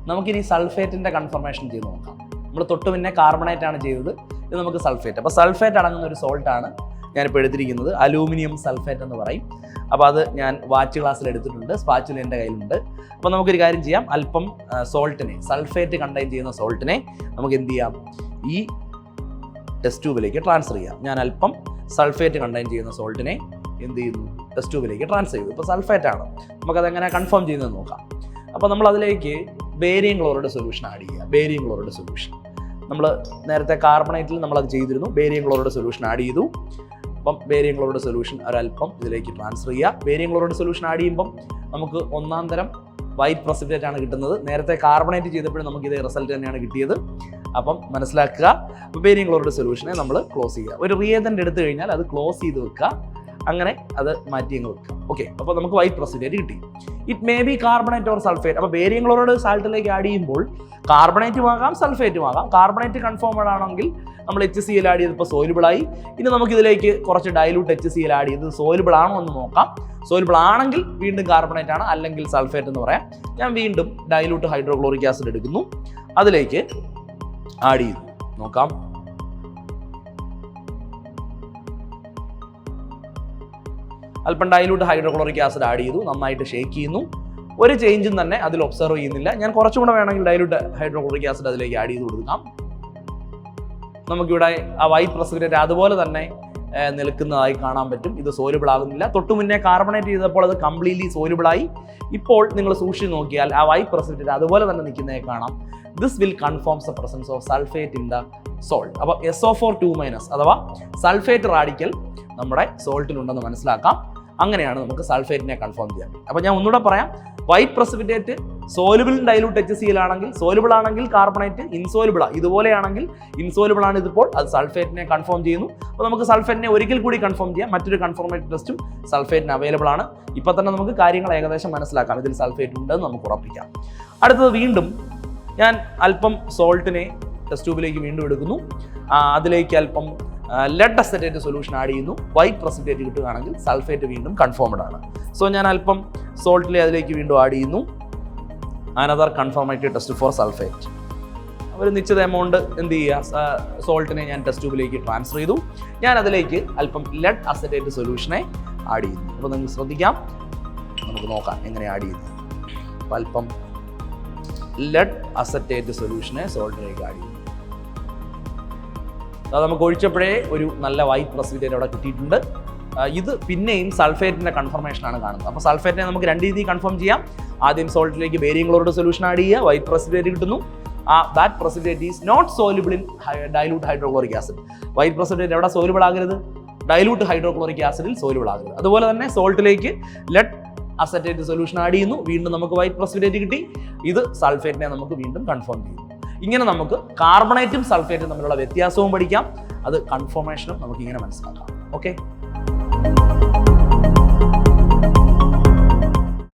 നമുക്കിനി സൾഫേറ്റിൻ്റെ കൺഫർമേഷൻ ചെയ്ത് നോക്കാം. നമ്മൾ തൊട്ട് മുന്നേ കാർബണേറ്റ് ആണ് ചെയ്തത്, ഇത് നമുക്ക് സൾഫേറ്റ്. അപ്പോൾ സൾഫേറ്റ് അടങ്ങുന്ന ഒരു സോൾട്ടാണ് ഞാനിപ്പോൾ എടുത്തിരിക്കുന്നത്. അലൂമിനിയം സൾഫേറ്റ് എന്ന് പറയും. അപ്പോൾ അത് ഞാൻ വാച്ച് ഗ്ലാസ്സിൽ എടുത്തിട്ടുണ്ട്, സ്പാച്ചുല എൻ്റെ കയ്യിലുണ്ട്. അപ്പോൾ നമുക്കൊരു കാര്യം ചെയ്യാം, അല്പം സോൾട്ടിനെ, സൾഫേറ്റ് കണ്ടെയ്ൻ ചെയ്യുന്ന സോൾട്ടിനെ നമുക്ക് എന്ത് ചെയ്യാം, ഈ ടെസ്റ്റ് ട്യൂബിലേക്ക് ട്രാൻസ്ഫർ ചെയ്യാം. ഞാൻ അല്പം സൾഫേറ്റ് കണ്ടെയ്ൻ ചെയ്യുന്ന സോൾട്ടിനെ എന്ത് ചെയ്യുന്നു, ടെസ്റ്റ് ട്യൂബിലേക്ക് ട്രാൻസ്ഫർ ചെയ്തു. ഇപ്പോൾ സൾഫേറ്റ് ആണ്, നമുക്കതെങ്ങനെ കൺഫേം ചെയ്യുന്നത് നോക്കാം. അപ്പോൾ നമ്മൾ അതിലേക്ക് ബേരിയം ക്ലോറൈഡ് സൊല്യൂഷൻ ആഡ് ചെയ്യുക. ബേരിയം ക്ലോറൈഡ് സൊല്യൂഷൻ നമ്മൾ നേരത്തെ കാർബണേറ്റിൽ നമ്മളത് ചെയ്തിരുന്നു. ബേരിയം ക്ലോറൈഡ് സൊല്യൂഷൻ ആഡ് ചെയ്തു. അപ്പം ബേരിയം ക്ലോറൈഡ് സൊല്യൂഷൻ ഒരല്പം ഇതിലേക്ക് ട്രാൻസ്ഫർ ചെയ്യുക. ബേരിയം ക്ലോറൈഡ് സൊല്യൂഷൻ ആഡ് ചെയ്യുമ്പം നമുക്ക് ഒന്നാം തരം വൈറ്റ് പ്രസിപ്പിറ്റേറ്റ് ആണ് കിട്ടുന്നത്. നേരത്തെ കാർബണേറ്റ് ചെയ്തപ്പോഴും നമുക്ക് ഇതേ റിസൾട്ട് തന്നെയാണ് കിട്ടിയത്. അപ്പം മനസ്സിലാക്കുക, ബേരിയം ക്ലോറൈഡ് സൊല്യൂഷനെ നമ്മൾ ക്ലോസ് ചെയ്യുക. ഒരു റിയേജന്റ് എടുത്തു കഴിഞ്ഞാൽ അത് ക്ലോസ് ചെയ്ത് വെക്കുക, അങ്ങനെ അത് മാറ്റി അങ്ങ് വെക്കുക. ഓക്കെ, അപ്പോൾ നമുക്ക് വൈറ്റ് പ്രസിപ്പിറ്റേറ്റ് കിട്ടി. It may be carbonate or sulphate. അപ്പോൾ ബേരിയം ക്ലോറൈഡ് സാൾട്ടിലേക്ക് ആഡ് ചെയ്യുമ്പോൾ കാർബണേറ്റും ആകാം സൾഫേറ്റും ആകാം. കാർബണേറ്റ് കൺഫേംഡ് ആണെങ്കിൽ നമ്മൾ HCl ആഡ് ചെയ്തപ്പോൾ സോലുബിളായി. ഇനി നമുക്കിതിലേക്ക് കുറച്ച് ഡൈലൂട്ട് HCl ആഡ് ചെയ്ത് സോലുബിൾ ആണോ എന്ന് നോക്കാം. സോലുബിൾ ആണെങ്കിൽ വീണ്ടും കാർബണേറ്റ് ആണ്, അല്ലെങ്കിൽ സൾഫേറ്റ് എന്ന് പറയാം. ഞാൻ വീണ്ടും ഡൈലൂട്ട് ഹൈഡ്രോക്ലോറിക് ആസിഡ് എടുക്കുന്നു, അതിലേക്ക് ആഡ് ചെയ്തു നോക്കാം. അല്പം ഡൈലൂട്ട് ഹൈഡ്രോക്ലോറിക് ആസിഡ് ആഡ് ചെയ്തു, നന്നായിട്ട് ഷേക്ക് ചെയ്യുന്നു. ഒരു ചേഞ്ചും തന്നെ അതിൽ ഒബ്സർവ് ചെയ്യുന്നില്ല. ഞാൻ കുറച്ചും കൂടെ വേണമെങ്കിൽ ഡൈലൂട്ട് ഹൈഡ്രോക്ലോറിക് ആസിഡ് അതിലേക്ക് ആഡ് ചെയ്ത് കൊടുക്കാം. നമുക്കിവിടെ ആ വൈറ്റ് പ്രസിപ്പിറ്റേറ്റ് അതുപോലെ തന്നെ നിൽക്കുന്നതായി കാണാൻ പറ്റും. ഇത് സോലുബിൾ ആകുന്നില്ല. തൊട്ടു മുന്നേ കാർബണേറ്റ് ചെയ്തപ്പോൾ അത് കംപ്ലീറ്റ്ലി സോലുബിളായി. ഇപ്പോൾ നിങ്ങൾ സൂക്ഷിച്ച് നോക്കിയാൽ ആ വൈറ്റ് പ്രസിപ്പിറ്റേറ്റ് അതുപോലെ തന്നെ നിൽക്കുന്നതായി കാണാം. This will confirms the presence of sulphate in the salt. അപ്പോൾ SO4 അഥവാ സൾഫേറ്റ് റാഡിക്കൽ നമ്മുടെ സോൾട്ടിലുണ്ടെന്ന് മനസ്സിലാക്കാം. അങ്ങനെയാണ് നമുക്ക് സൾഫേറ്റിനെ കൺഫേം ചെയ്യാൻ. അപ്പോൾ ഞാൻ ഒന്നുകൂടെ പറയാം, white precipitate soluble dilute HCl ആണെങ്കിൽ, സോലുബിൾ ആണെങ്കിൽ കാർബണേറ്റ് ഇൻസോലുബിളാണ്. ഇതുപോലെയാണെങ്കിൽ ഇൻസോലുബിൾ ആണ് ഇതിപ്പോൾ, അത് സൾഫേറ്റിനെ കൺഫേം ചെയ്യുന്നു. അപ്പോൾ നമുക്ക് സൾഫേറ്റിനെ ഒരിക്കൽ കൂടി കൺഫേം ചെയ്യാം. മറ്റൊരു കൺഫർമേറ്റീവ് ടെസ്റ്റും സൾഫേറ്റിന് അവൈലബിൾ ആണ്. ഇപ്പോൾ തന്നെ നമുക്ക് കാര്യങ്ങൾ ഏകദേശം മനസ്സിലാക്കാം, ഇതിൽ സൾഫേറ്റ് ഉണ്ടെന്ന് നമുക്ക് ഉറപ്പിക്കാം. അടുത്തത് വീണ്ടും ഞാൻ അല്പം സോൾട്ടിനെ ടെസ്റ്റ് ട്യൂബിലേക്ക് വീണ്ടും എടുക്കുന്നു. അതിലേക്ക് അല്പം ലെഡ് അസറ്റേറ്റ് സൊല്യൂഷൻ ആഡ് ചെയ്യുന്നു. വൈറ്റ് പ്രസിപ്പിറ്റേറ്റ് കിട്ടുകയാണെങ്കിൽ സൾഫേറ്റ് വീണ്ടും കൺഫേംഡ് ആണ്. സോ ഞാൻ അല്പം സോൾട്ടിലെ അതിലേക്ക് വീണ്ടും ആഡ് ചെയ്യുന്നു. Another confirmative test for sulphate. ഒരു നിശ്ചിത എമൗണ്ട് എന്ത് ചെയ്യുക, സോൾട്ടിനെ ഞാൻ ടെസ്റ്റ് ട്യൂബിലേക്ക് ട്രാൻസ്ഫർ ചെയ്തു. ഞാൻ അതിലേക്ക് അല്പം ലെഡ് അസറ്റേറ്റ് സൊല്യൂഷനെ ആഡ് ചെയ്യുന്നു. അപ്പോൾ നിങ്ങൾ ശ്രദ്ധിക്കാം, നമുക്ക് നോക്കാം എങ്ങനെ ആഡ് ചെയ്യുന്നു. അപ്പോൾ അല്പം ലെഡ് അസറ്റേറ്റ് സൊല്യൂഷനെ സോൾട്ടിലേക്ക് ആഡ് ചെയ്യുന്നു. അത് നമുക്ക് ഒഴിച്ചപ്പോഴേ ഒരു നല്ല വൈറ്റ് പ്രസിപ്പിറ്റേറ്റ് അവിടെ കിട്ടിയിട്ടുണ്ട്. ഇത് പിന്നെയും സൾഫേറ്റിൻ്റെ കൺഫർമേഷനാണ് കാണുന്നത്. അപ്പോൾ സൾഫേറ്റിനെ നമുക്ക് രണ്ട് രീതിയിൽ കൺഫേം ചെയ്യാം. ആദ്യം സോൾട്ടിലേക്ക് ബേരിയം ക്ലോറൈഡ് സൊല്യൂഷൻ ആഡ് ചെയ്യുക, വൈറ്റ് പ്രസിപ്പിറ്റേറ്റ് കിട്ടുന്നു. That precipitate is not soluble in dilute hydrochloric acid. White precipitate എവിടെ സോലുബിൾ ആകരുത്, ഡൈലൂട്ട് ഹൈഡ്രോക്ലോറിക് ആസിഡിൽ സോലുബിൾ ആകരുത്. അതുപോലെ തന്നെ സോൾട്ടിലേക്ക് ലെഡ് അസറ്റേറ്റ് സൊല്യൂഷൻ ആഡ് ചെയ്യുന്നു, വീണ്ടും നമുക്ക് വൈറ്റ് പ്രസിപ്പിറ്റേറ്റ് കിട്ടി. ഇത് സൾഫേറ്റിനെ നമുക്ക് വീണ്ടും കൺഫേം ചെയ്യുന്നു. ഇങ്ങനെ നമുക്ക് കാർബണേറ്റും സൾഫേറ്റും തമ്മിലുള്ള വ്യത്യാസവും പഠിക്കാം, അത് കൺഫർമേഷനും നമുക്ക് ഇങ്ങനെ മനസ്സിലാക്കാം. ഓക്കെ.